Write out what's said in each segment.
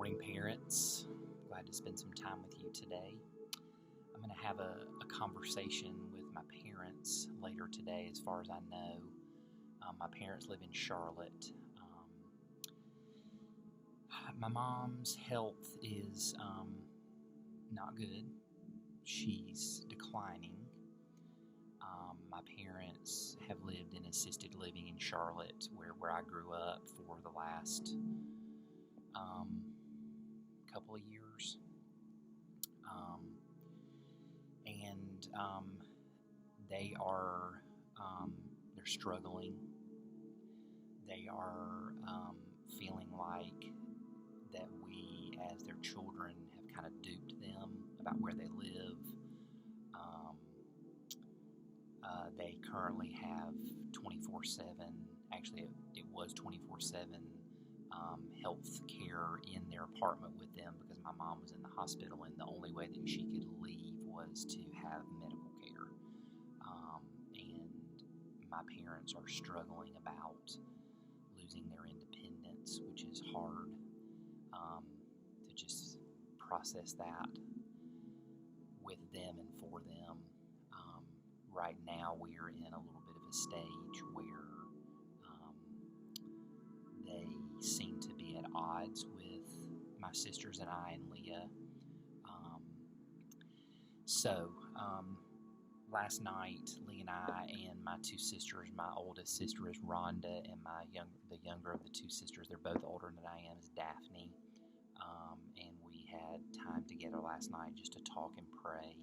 morning, parents. Glad to spend some time with you today. I'm going to have a conversation with my parents later today, as far as I know. My parents live in Charlotte. My mom's health is not good. She's declining. My parents have lived in assisted living in Charlotte, where I grew up, for the last couple of years. And they are they're struggling. They are feeling like that we, as their children, have kind of duped them about where they live. They currently have 24/7, actually it was 24/7 health care in their apartment with them, because my mom was in the hospital and the only way that she could leave was to have medical care. And my parents are struggling about losing their independence, which is hard to just process that with them and for them. Right now we are in a little bit of a stage where they seem to be at odds with my sisters and I and Leah. Last night, Leah and I and my two sisters, my oldest sister is Rhonda, and the younger of the two sisters, they're both older than I am, is Daphne. And we had time together last night just to talk and pray.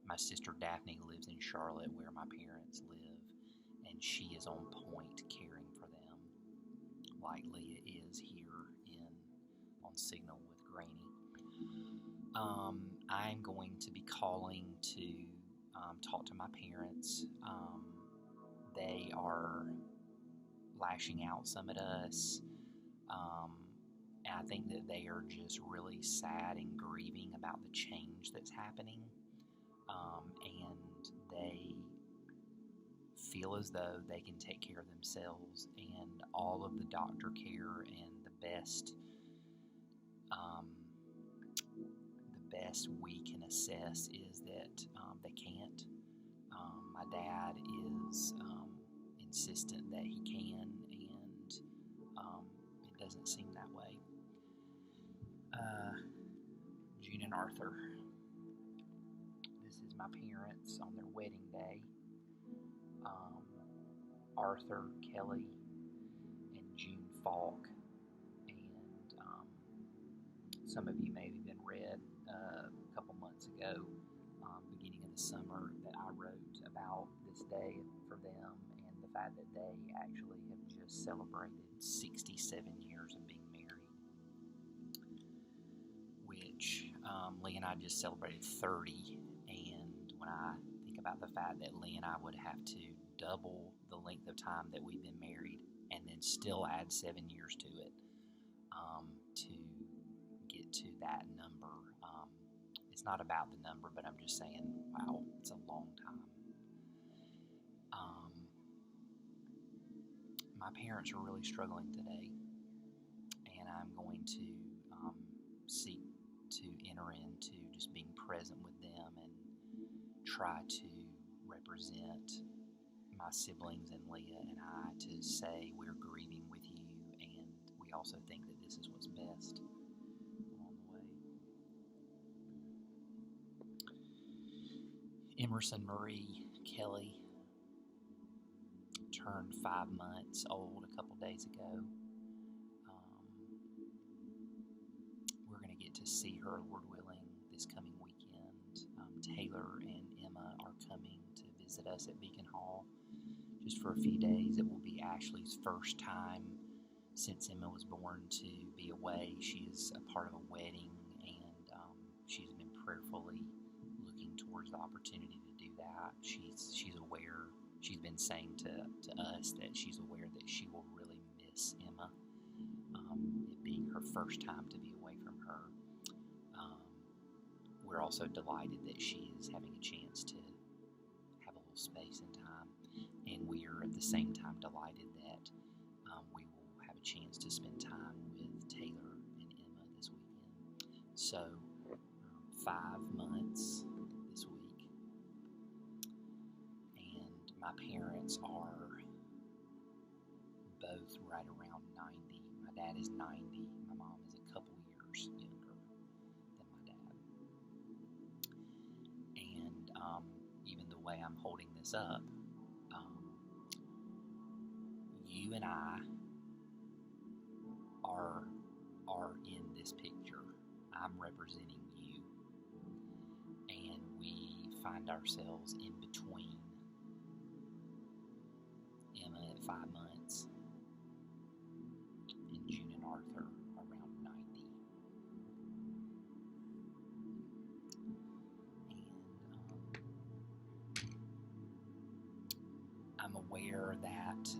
My sister Daphne lives in Charlotte, where my parents live, and she is on point caring for them, like Leah is here on Signal with Granny. I'm going to be calling to talk to my parents. They are lashing out some at us, and I think that they are just really sad and grieving about the change that's happening, and they feel as though they can take care of themselves, and all of the doctor care and the best we can assess is that they can't. My dad is insistent that he can, and it doesn't seem that way. June and Arthur. This is my parents on their wedding day. Arthur, Kelly, and June Falk. And some of you may have even read a couple months ago, beginning of the summer, that I wrote about this day for them and the fact that they actually have just celebrated 67 years of being married, which Lee and I just celebrated 30. And when I think about the fact that Lee and I would have to double the length of time that we've been married and then still add 7 years to it to get to that number. It's not about the number, but I'm just saying, wow, it's a long time. My parents are really struggling today, and I'm going to seek to enter into just being present with them and try to represent my siblings and Leah and I to say we're grieving with you, and we also think that this is what's best along the way. Emerson Marie Kelly turned 5 months old a couple days ago. We're going to get to see her, Lord willing, this coming weekend. Taylor and Emma are coming to visit us at Beacon Hall just for a few days. It will be Ashley's first time since Emma was born to be away. She is a part of a wedding, and she's been prayerfully looking towards the opportunity to do that. She's aware. She's been saying to us that she's aware that she will really miss Emma, it being her first time to be away from her. We're also delighted that she is having a chance to have a little space and time, and we are at the same time delighted that we will have a chance to spend time with Taylor and Emma this weekend. So 5 months this week, and my parents are both right around 90. My dad is 90. My mom is a couple years younger than my dad. And even the way I'm holding this up, you and I are in this picture. I'm representing you, and we find ourselves in between Emma at 5 months and June and Arthur around 90. And I'm aware that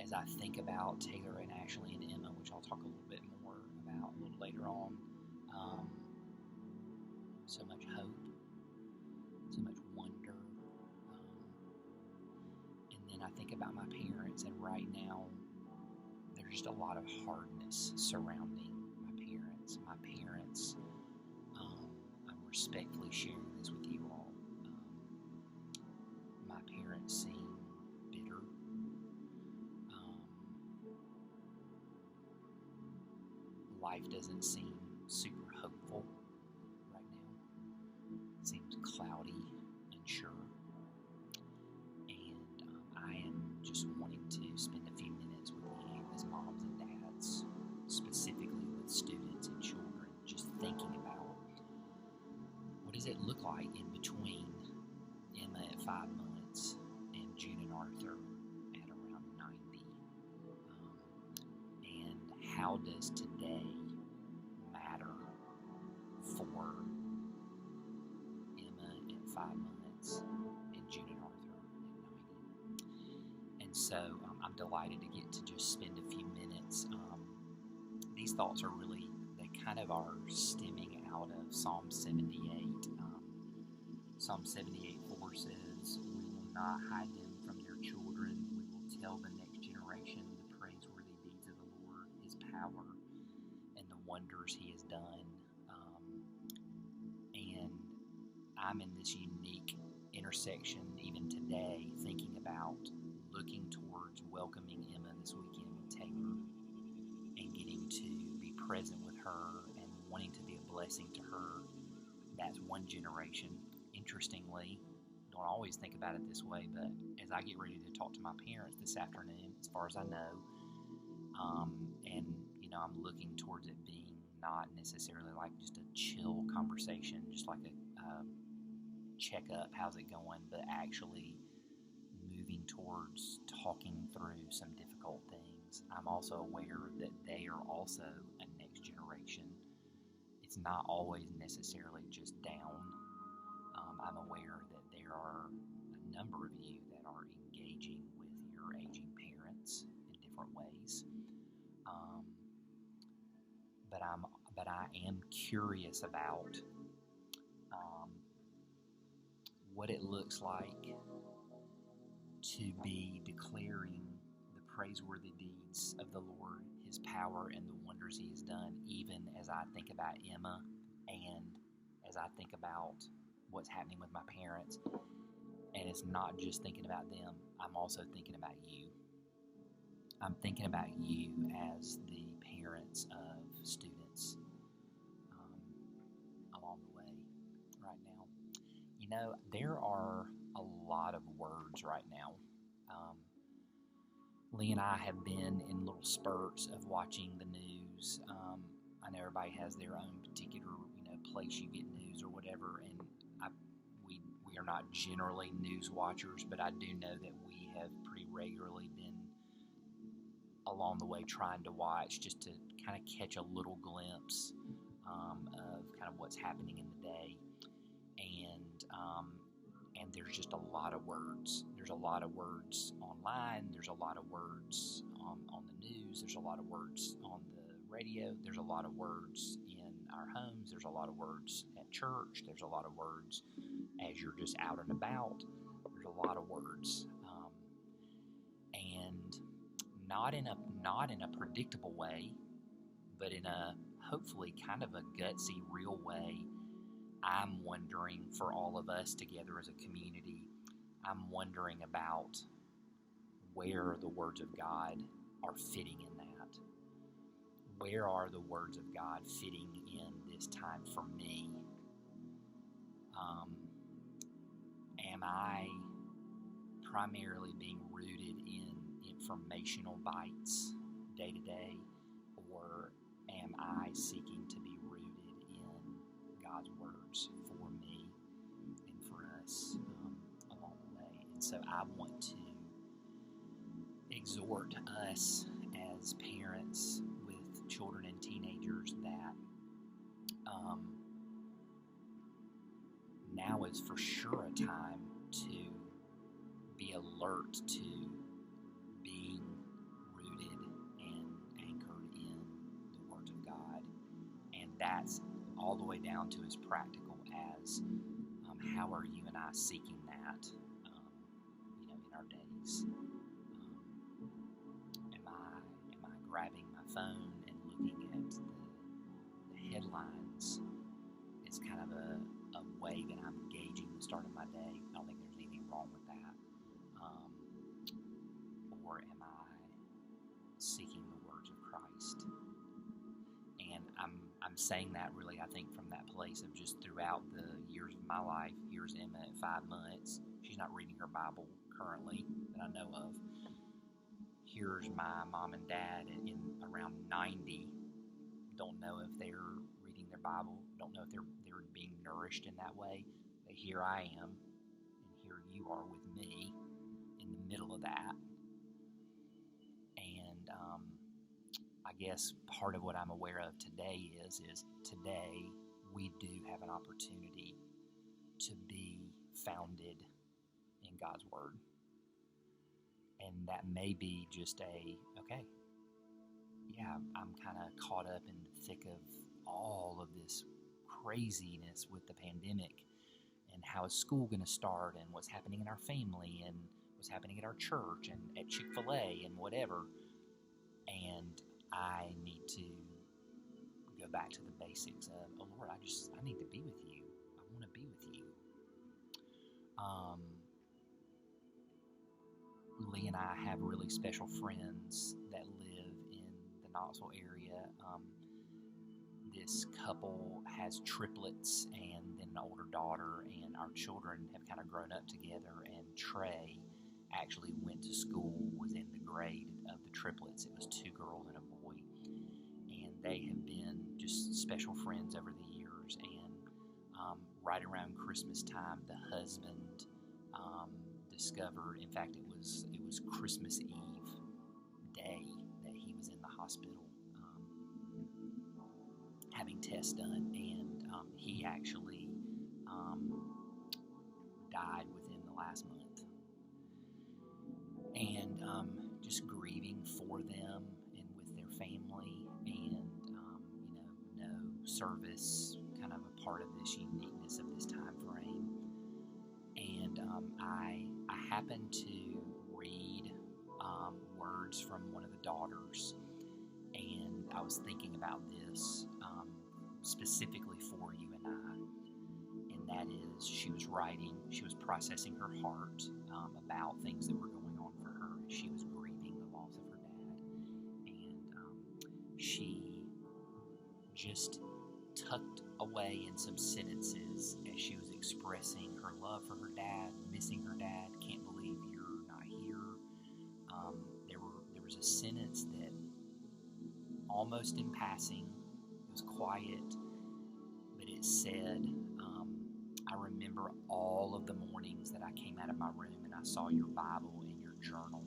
as I think about Taylor and Ashley and Emma, which I'll talk a little bit more about a little later on, so much hope, so much wonder, and then I think about my parents, and right now there's just a lot of hardness surrounding my parents. I'm respectfully sharing this with you all. My parents seem bitter. Life doesn't seem super hopeful right now. It seems cloudy, unsure. And I am just wanting to spend a few minutes with you as moms and dads, specifically with students and children, just thinking about what does it look like in between Emma at 5 months and June and Arthur at around 90. And how does today matter for Emma at 5 months and June and Arthur at 90? And so I'm delighted to get to just spend a few minutes. These thoughts are really, they kind of are stemming out of Psalm 78. Psalm 78:4 says, "We will not hide them from their children. We will tell the next generation the praiseworthy deeds of the Lord, His power, and the wonders He has done." And I'm in this unique intersection even today, thinking about looking towards welcoming Emma this weekend with Taylor and getting to be present with her and wanting to be a blessing to her. That's one generation. Interestingly, don't always think about it this way, but as I get ready to talk to my parents this afternoon, as far as I know, and I'm looking towards it being not necessarily like just a chill conversation, just like a check up, how's it going, but actually moving towards talking through some difficult things. I'm also aware that they are also a next generation. It's not always necessarily just down. I'm aware that there are a number of you that are engaging with your aging parents in different ways. But I am curious about what it looks like to be declaring the praiseworthy deeds of the Lord, His power, and the wonders He has done, even as I think about Emma and as I think about what's happening with my parents. And it's not just thinking about them, I'm also thinking about you. I'm thinking about you as the parents of students along the way right now. There are a lot of words right now. Lee and I have been in little spurts of watching the news. I know everybody has their own particular, place you get news or whatever, and we are not generally news watchers, but I do know that we have pretty regularly been along the way trying to watch just to kind of catch a little glimpse of kind of what's happening in the day. And there's just a lot of words. There's a lot of words online. There's a lot of words on the news. There's a lot of words on the radio. There's a lot of words in our homes. There's a lot of words at church. There's a lot of words as you're just out and about. There's a lot of words, and not in a predictable way, but in a hopefully kind of a gutsy, real way, I'm wondering for all of us together as a community, I'm wondering about where the words of God are fitting in that. Where are the words of God fitting in this time for me? Am I primarily being rooted in informational bites day to day, or am I seeking to be rooted in God's words for me and for us along the way? And so I want to exhort us as parents with children and teenagers that now is for sure a time to be alert to being rooted and anchored in the words of God. And that's all the way down to as practical as how are you and I seeking that in our days. Am I grabbing my phone and looking at the headlines as kind of a way that I'm gauging the start of my day? I don't think there's anything wrong with that. Or am I seeking the words of Christ? And I'm saying that really, I think, from that place of just throughout the years of my life. Here's Emma at 5 months. She's not reading her Bible currently that I know of. Here's my mom and dad in around 90. Don't know if they're reading their Bible. Don't know if they're being nourished in that way. But here I am, and here you are with me in the middle of that. And I guess part of what I'm aware of today is today we do have an opportunity to be founded in God's Word. And that may be just I'm kind of caught up in the thick of all of this craziness with the pandemic, and how is school going to start, and what's happening in our family, and what's happening at our church, and at Chick-fil-A, and whatever. And I need to go back to the basics of, oh Lord, I need to be with you. I want to be with you. Lee and I have really special friends that live in the Knoxville area. This couple has triplets and then an older daughter, and our children have kind of grown up together, and Trey actually went to school, was in the grade of the triplets. It was 2 girls and a boy, and they have been just special friends over the years. And right around Christmas time, the husband discovered, in fact, it was Christmas Eve day that he was in the hospital having tests done, and he actually died within the last month. And just grieving for them and with their family, and no service, kind of a part of this uniqueness of this time frame. And I happened to read words from one of the daughters, and I was thinking about this specifically for you and I, and that is, she was processing her heart about things that were going on for her as she was grieving the loss of her dad, and she just tucked away in some sentences as she was expressing her love for her dad, missing her dad, can't believe you're not here. There was a sentence that, almost in passing, it was quiet, but it said, I remember all of the mornings that I came out of my room and I saw your Bible and your journal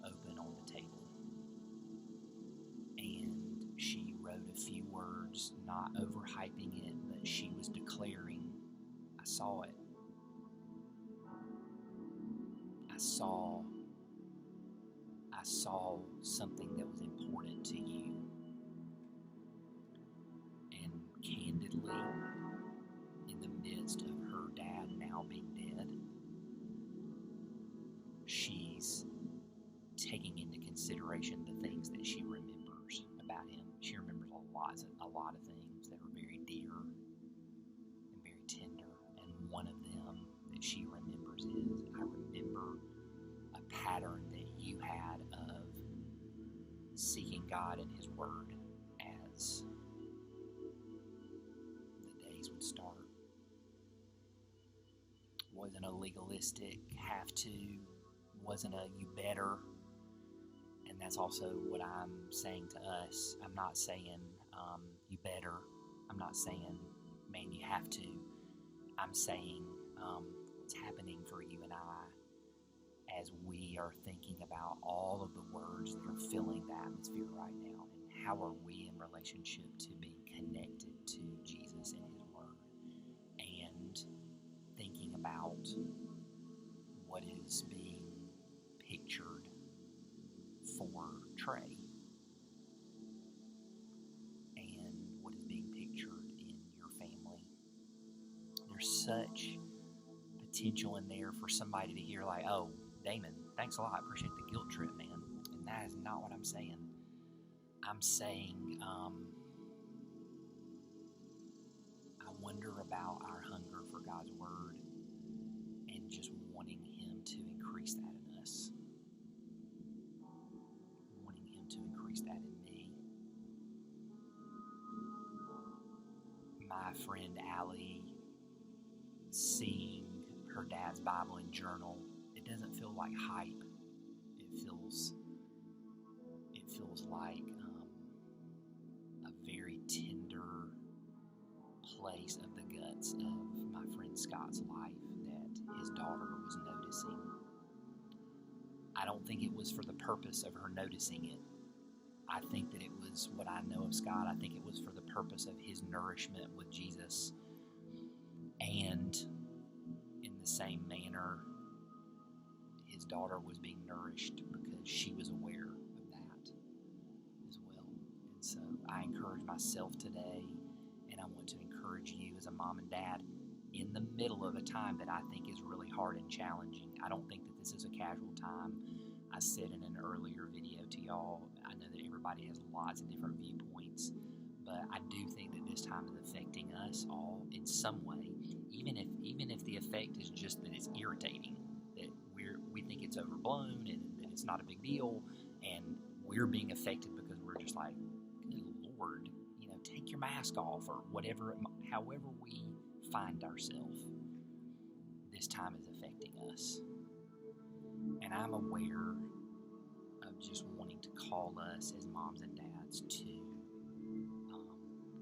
open on the table. And she wrote a few words, not overhyping it, but she was declaring, I saw it. I saw something that was important to you. And candidly, in the midst of her dad now being dead, she's taking into consideration the things that she remembers about him. She remembers lot of things that are very dear and very tender. And one of them that she remembers is, I remember a pattern that you had of seeking God and His Word as the days would start. Wasn't a legalistic have to, wasn't a you better. And that's also what I'm saying to us. I'm not saying you better. I'm not saying, man, you have to. I'm saying what's happening for you and I as we are thinking about all of the words that are filling the atmosphere right now, and how are we in relationship to being connected to Jesus and His Word, and thinking about what is being pictured for Trey and what is being pictured in your family. There's such potential in there for somebody to hear like, oh, Damon, thanks a lot, I appreciate the guilt trip, man. And that is not what I'm saying. I'm saying I wonder about our hunger for God's Word and just wanting Him to increase that in us. Wanting Him to increase that in me. My friend Allie, seeing her dad's Bible and journal, it doesn't feel like hype. It feels like a very tender place of the guts of my friend Scott's life that his daughter was noticing. I don't think it was for the purpose of her noticing it. I think that it was, what I know of Scott, I think it was for the purpose of his nourishment with Jesus. And in the same manner, his daughter was being nourished because she was aware of that as well. And so I encourage myself today, and I want to encourage you as a mom and dad, in the middle of a time that I think is really hard and challenging. I don't think that this is a casual time. I said in an earlier video to y'all, I know that everybody has lots of different viewpoints, but I do think that this time is affecting us all in some way, even if the effect is just that it's irritating, that we think it's overblown and that it's not a big deal, and we're being affected because we're just like, good Lord, take your mask off, or whatever, however we find ourselves, this time is affecting us. And I'm aware of just wanting to call us as moms and dads to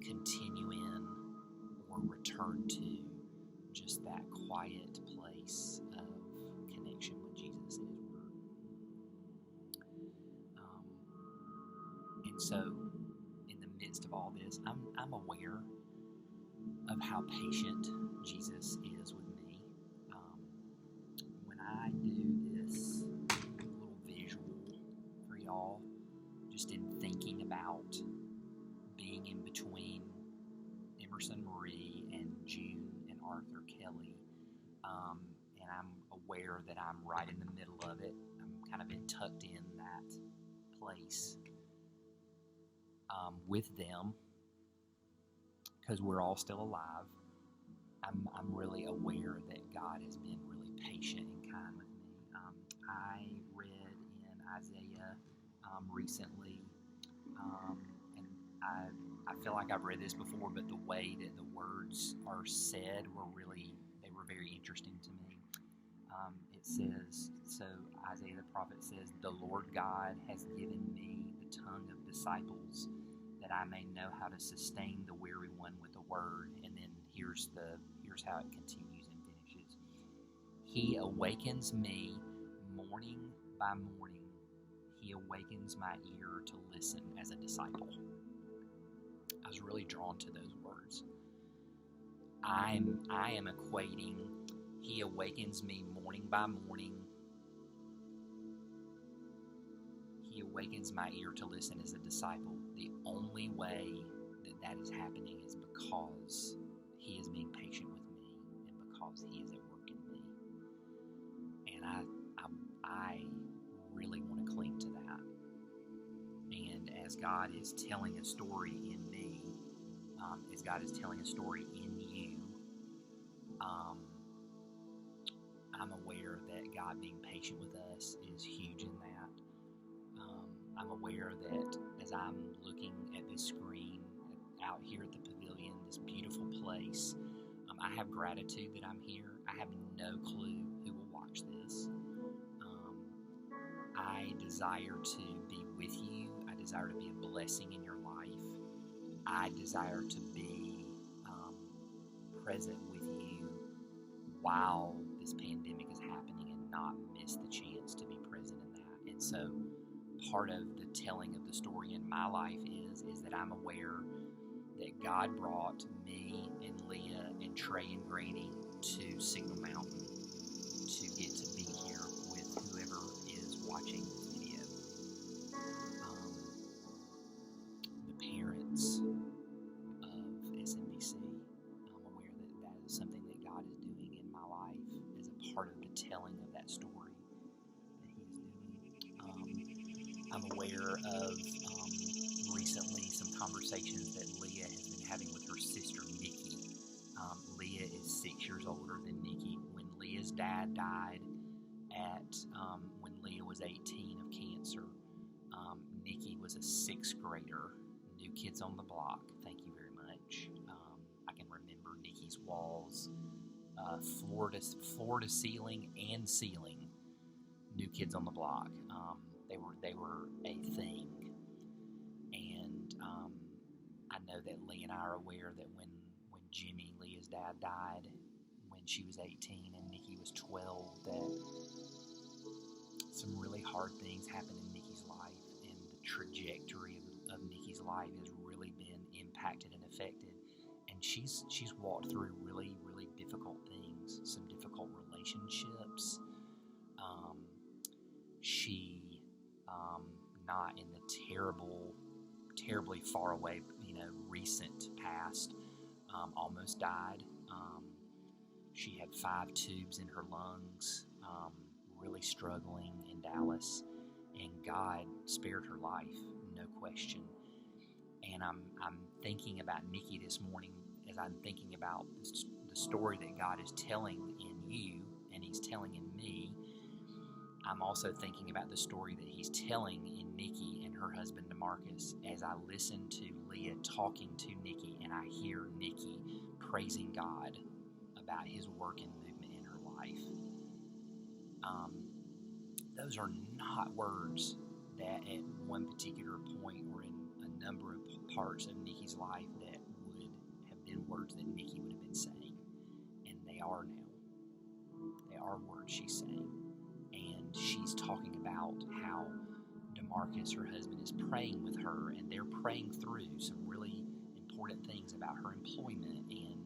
continue in or return to just that quiet place of connection with Jesus and His Word. And so, in the midst of all this, I'm aware of how patient Jesus is with me. When I do this little visual for y'all, just in thinking about being in between Emerson Marie and June and Arthur Kelly, and I'm aware that I'm right in the middle of it. I'm kind of tucked in that place with them, because we're all still alive. I'm really aware that God has been really patient and kind with me. I read in Isaiah recently, and I feel like I've read this before, but the way that the words are said they were very interesting to me. It says, so Isaiah the prophet says, "The Lord God has given me the tongue of disciples, that I may know how to sustain the weary one with a word." And then here's how it continues and finishes. "He awakens me morning by morning. He awakens my ear to listen as a disciple." I was really drawn to those words. I am equating He awakens me morning by morning. He awakens my ear to listen as a disciple. The only way that is happening is because He is being patient with me and because He is at work in me. And I really want to cling to that. And as God is telling a story in me, as God is telling a story in you, I'm aware that God being patient with us is huge in that. I'm aware that as I'm looking at this screen out here at the pavilion, this beautiful place, I have gratitude that I'm here. I have no clue who will watch this. I desire to be with you. I desire to be a blessing in your life. I desire to be present with you while this pandemic is happening and not miss the chance to be present in that. And so part of the telling of the story in my life is that I'm aware that God brought me and Leah and Trey and Granny to Signal Mountain to get to be here with whoever is watching this video. The parents of SMBC, I'm aware that that is something that God is doing in my life as a part of the telling of that story that He is doing. I'm aware of recently some conversations that Leah has been having with her sister Nikki. Leah is 6 years older than Nikki. When Leah's dad died when Leah was 18 of cancer, Nikki was a sixth grader. New Kids on the Block. Thank you very much. I can remember Nikki's walls, floor to ceiling and ceiling. New Kids on the Block. They were a thing, and I know that Lee and I are aware that when Jimmy, Leah's dad, died when she was 18 and Nikki was 12, that some really hard things happened in Nikki's life, and the trajectory of Nikki's life has really been impacted and affected. And she's walked through really, really difficult things, some difficult relationships. She not in the terribly far away, recent past, almost died. She had 5 tubes in her lungs, really struggling in Dallas, and God spared her life, no question. And I'm thinking about Nikki this morning as I'm thinking about the story that God is telling in you and He's telling in me. I'm also thinking about the story that He's telling in Nikki and her husband DeMarcus as I listen to Leah talking to Nikki and I hear Nikki praising God about His work and movement in her life. Those are not words that at one particular point or in a number of parts of Nikki's life that would have been words that Nikki would have been saying. And they are now. They are words she's saying. And she's talking about how DeMarcus, her husband, is praying with her, and they're praying through some really important things about her employment, and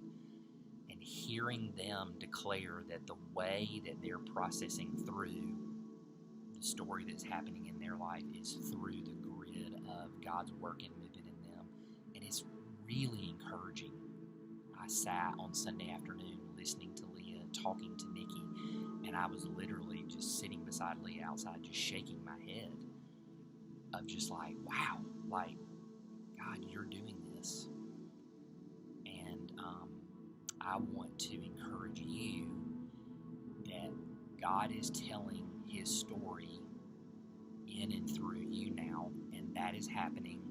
hearing them declare that the way that they're processing through the story that's happening in their life is through the grid of God's work and movement in them. And it's really encouraging. I sat on Sunday afternoon listening to Leah, talking to Nikki, and I was literally just sitting beside Leah outside, just shaking my head of just like, wow, like, God, you're doing this. And I want to encourage you that God is telling His story in and through you now, and that is happening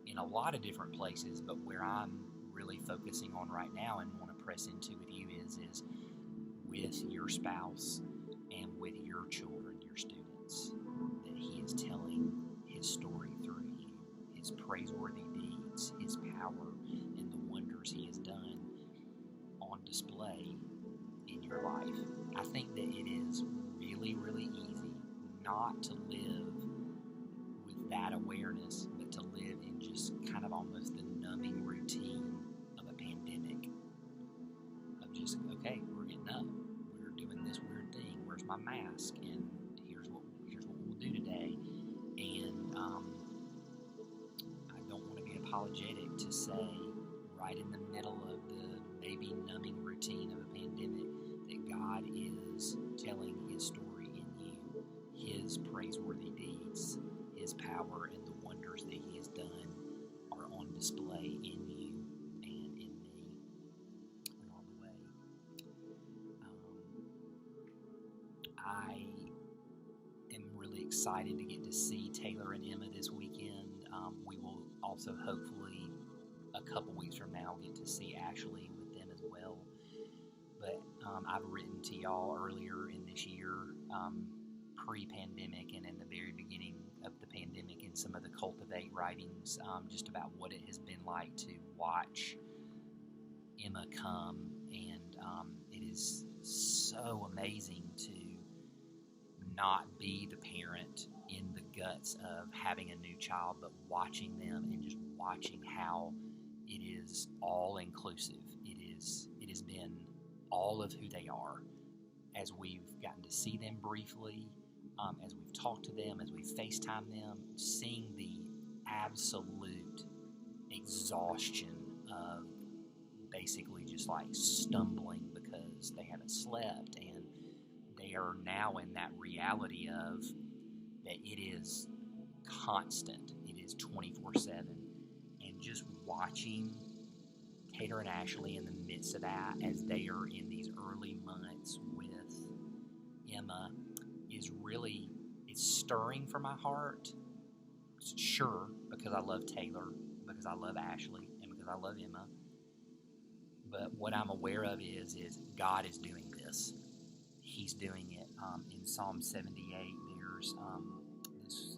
in a lot of different places, but where I'm really focusing on right now and want to press into with you is with your spouse and with your children, your students, that He is telling His story through you, His praiseworthy deeds, His power, and the wonders He has done on display in your life. I think that it is really, really easy not to live with that awareness, but to live in just kind of almost the numbing routine of a pandemic. Of just, okay, we're getting up, we're doing this weird thing, where's my mask, and here's what we'll do today. And I don't want to be apologetic to say right in the middle of the maybe numbing routine of a pandemic that God is telling His story in you. His praiseworthy deeds, His power, and the wonders that He has done are on display in you excited to get to see Taylor and Emma this weekend. We will also hopefully a couple weeks from now get to see Ashley with them as well. But I've written to y'all earlier in this year, pre-pandemic and in the very beginning of the pandemic, in some of the Cultivate writings, just about what it has been like to watch Emma come, and it is so amazing to not be the parent in the guts of having a new child, but watching them and just watching how it is all inclusive. It has been all of who they are as we've gotten to see them briefly, as we've talked to them, as we've FaceTimed them, seeing the absolute exhaustion of basically just like stumbling because they haven't slept, and they are now in that reality of that it is constant, it is 24/7, and just watching Taylor and Ashley in the midst of that as they are in these early months with Emma is really, it's stirring for my heart. Sure, because I love Taylor, because I love Ashley, and because I love Emma. But what I'm aware of is God is doing this. He's doing it. In Psalm 78, there's this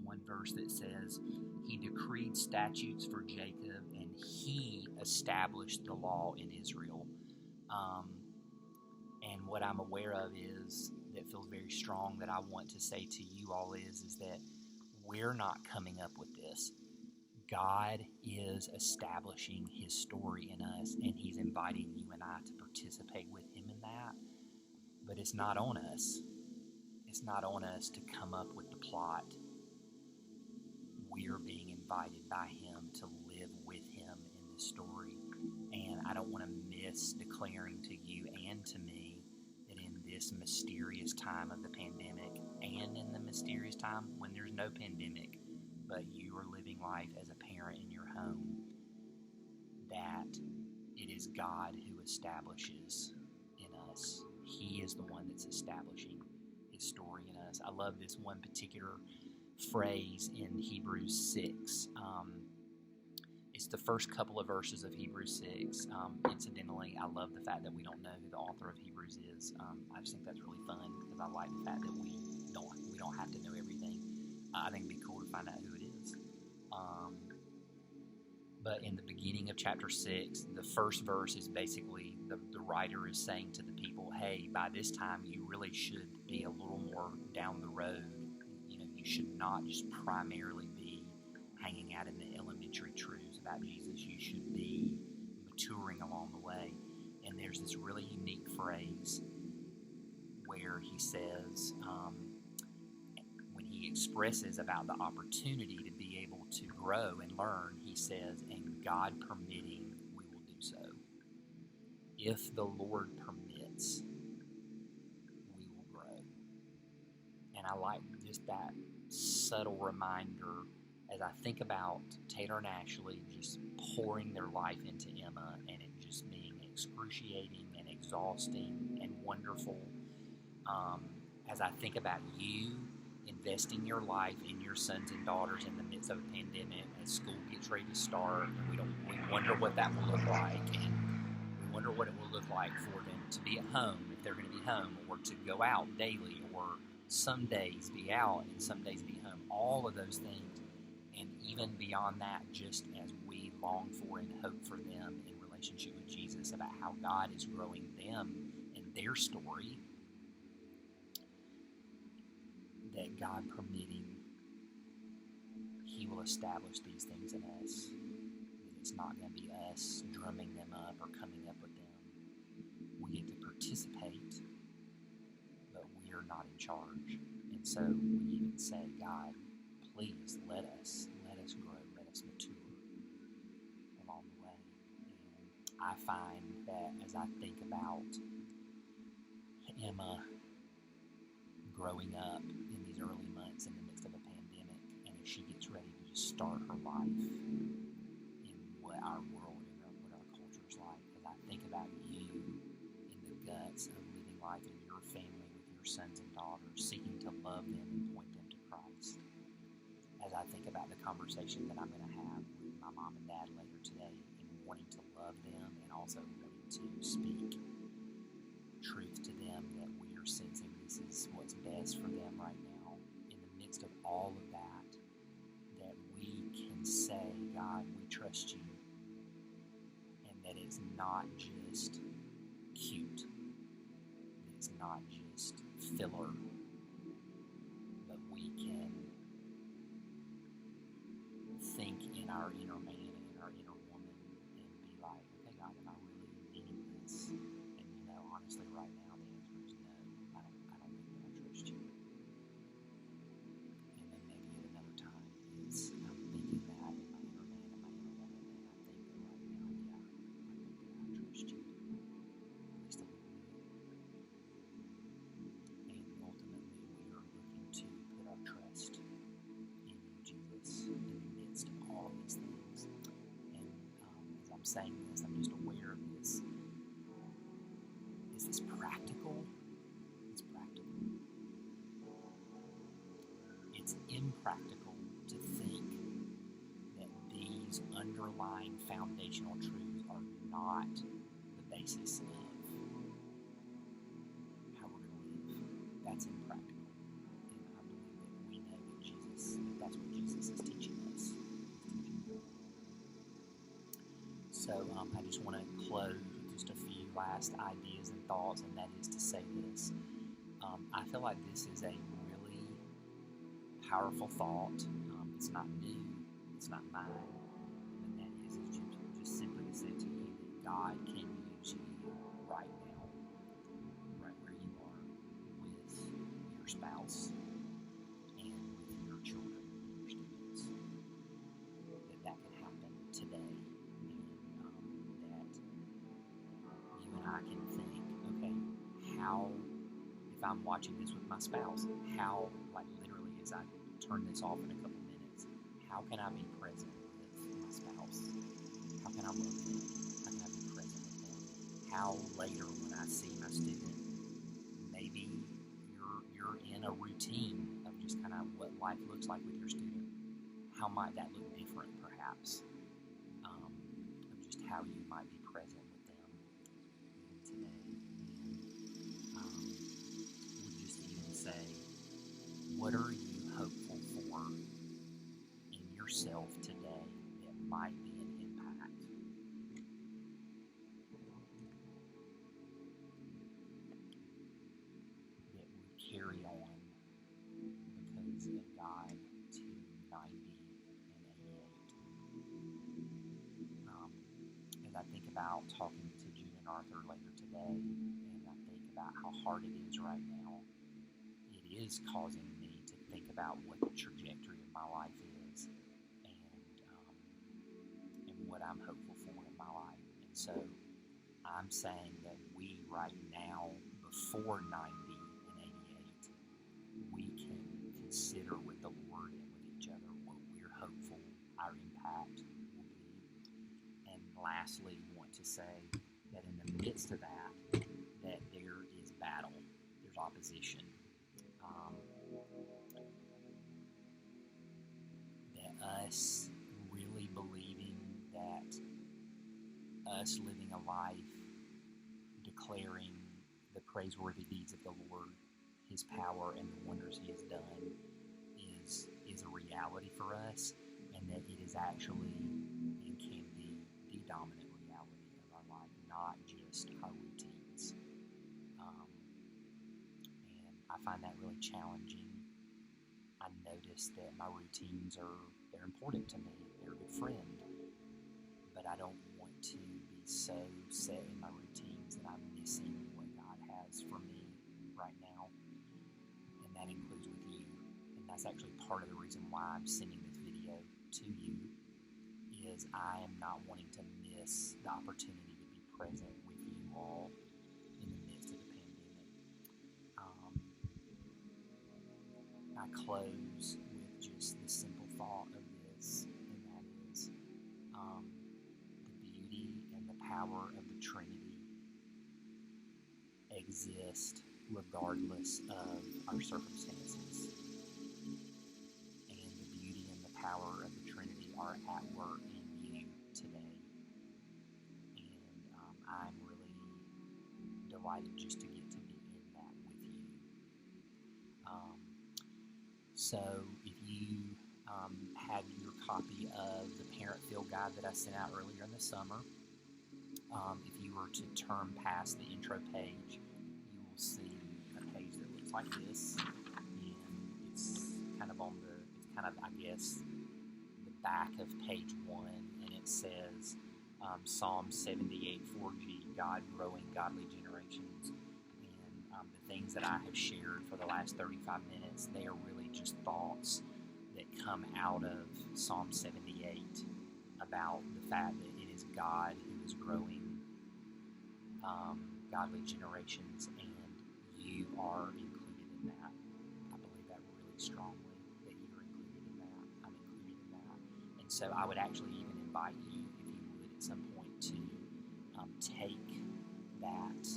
one verse that says, He decreed statutes for Jacob, and He established the law in Israel. And what I'm aware of is, that feels very strong, that I want to say to you all is that we're not coming up with this. God is establishing His story in us, and He's inviting you and I to participate with Him in that. But it's not on us. It's not on us to come up with the plot. We're being invited by Him to live with Him in this story. And I don't want to miss declaring to you and to me that in this mysterious time of the pandemic, and in the mysterious time when there's no pandemic, but you are living life as a parent in your home, that it is God who establishes in us. He is the one that's establishing His story in us. I love this one particular phrase in Hebrews 6. It's the first couple of verses of Hebrews 6. Incidentally, I love the fact that we don't know who the author of Hebrews is. I just think that's really fun, because I like the fact that we don't have to know everything. I think it'd be cool to find out who it is. But in the beginning of chapter 6, the first verse is basically the writer is saying to the people, hey, by this time you really should be a little more down the road. You should not just primarily be hanging out in the elementary truths about Jesus. You should be maturing along the way. And there's this really unique phrase where he says, when he expresses about the opportunity to be able to grow and learn, he says, and God permitting, we will do so. If the Lord permits, we will grow. And I like just that subtle reminder as I think about Taylor and Ashley just pouring their life into Emma, and it just being excruciating and exhausting and wonderful. As I think about you investing your life in your sons and daughters in the midst of a pandemic, as school gets ready to start, and we wonder what that will look like, and we wonder what it will look like for them to be at home, if they're going to be home, or to go out daily, or some days be out and some days be home, all of those things. And even beyond that, just as we long for and hope for them in relationship with Jesus, about how God is growing them in their story, that God permitting, He will establish these things in us. It's not going to be us drumming them up or coming up with them. We get to participate, but we are not in charge. And so we even say, God, please let us grow, let us mature along the way. And I find that as I think about Emma growing up in these early months in the midst of a pandemic, and as she gets ready to just start her life in what our world and what our culture is like, as I think about you in the guts of living life in your family with your sons and daughters, seeking to love them and point them to conversation that I'm going to have with my mom and dad later today, and wanting to love them and also wanting to speak truth to them, that we are sensing this is what's best for them right now. In the midst of all of that, that we can say, God, we trust you, and that it's not just cute, that it's not just filler, but we can think in our inner man and in our inner woman and be like, okay, God, am I really needing this? And honestly, right now, the answer is no. I don't think that I trust you. And then maybe at another time, it's I'm thinking that in my inner man and my inner woman, and I think that right now, yeah, I think that I trust you, at least a little bit. And ultimately, we are looking to put our trust in you, Jesus, in the midst of all these things. And as I'm saying this, I'm just aware of this. Is this practical? It's practical. It's impractical to think that these underlying foundational truths are not the basis of how we're going to live. That's impractical. And I believe that we know that that's what Jesus is teaching us. So I just want to close with just a few last ideas and thoughts, and that is to say this. I feel like this is a really powerful thought. It's not new. It's not mine. And that is just simply to say to you that God can use you right now, right where you are, with your spouse and with your children, your students. That can happen today. And that you and I can think, okay, how, if I'm watching this with my spouse, how, like literally as I turn this off in a couple minutes, how can I be present with my spouse? How can I love them? How can I be present with them? How later when I see my student, maybe you're in a routine of just kind of what life looks like with your student. How might that look different, perhaps? Of just how you might be present with them today. And would just even say, what are you hopeful for in yourself today that might be an impact? That would carry on because of God to 90 and 88. As I think about talking to June and Arthur later today, and I think about how hard it is right now, it is causing me to think about what the trajectory of my life is, and what I'm hopeful for in my life. And so I'm saying that we right now, before 90 and 88, we can consider with the Lord and with each other what we're hopeful our impact will be. And lastly, want to say that in the midst of that there is battle, there's opposition. That us really believing that us living a life declaring the praiseworthy deeds of the Lord, His power and the wonders He has done is a reality for us, and that it is actually and can be the dominant reality of our life, not just our routines. And I find that really challenging. I notice that my routines they're important to me. They're a good friend. But I don't want to be so set in my routines that I'm missing what God has for me right now. And that includes with you. And that's actually part of the reason why I'm sending this video to you, is I am not wanting to miss the opportunity to be present with you all in the midst of the pandemic. I close with just the simple thought of this, and that is the beauty and the power of the Trinity exist regardless of our circumstances. And the beauty and the power of the Trinity excited just to get to be in that with you. So if you have your copy of the Parent Field Guide that I sent out earlier in the summer, if you were to turn past the intro page, you will see a page that looks like this, and it's kind of I guess, the back of page 1, and it says Psalm 78 4G, God growing godly generations. And the things that I have shared for the last 35 minutes, they are really just thoughts that come out of Psalm 78 about the fact that it is God who is growing godly generations, and you are included in that. I believe that really strongly, that you're included in that. I'm included in that. And so I would actually even invite you, if you would, at some point to take that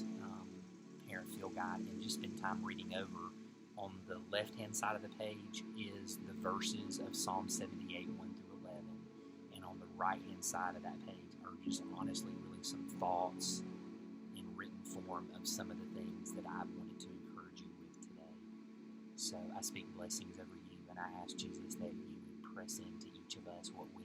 Parent Field Guide and just spend time reading over. On the left-hand side of the page is the verses of Psalm 78, 1 through 11. And on the right-hand side of that page are just honestly really some thoughts in written form of some of the things that I wanted to encourage you with today. So I speak blessings over you, and I ask Jesus that you would press into each of us what we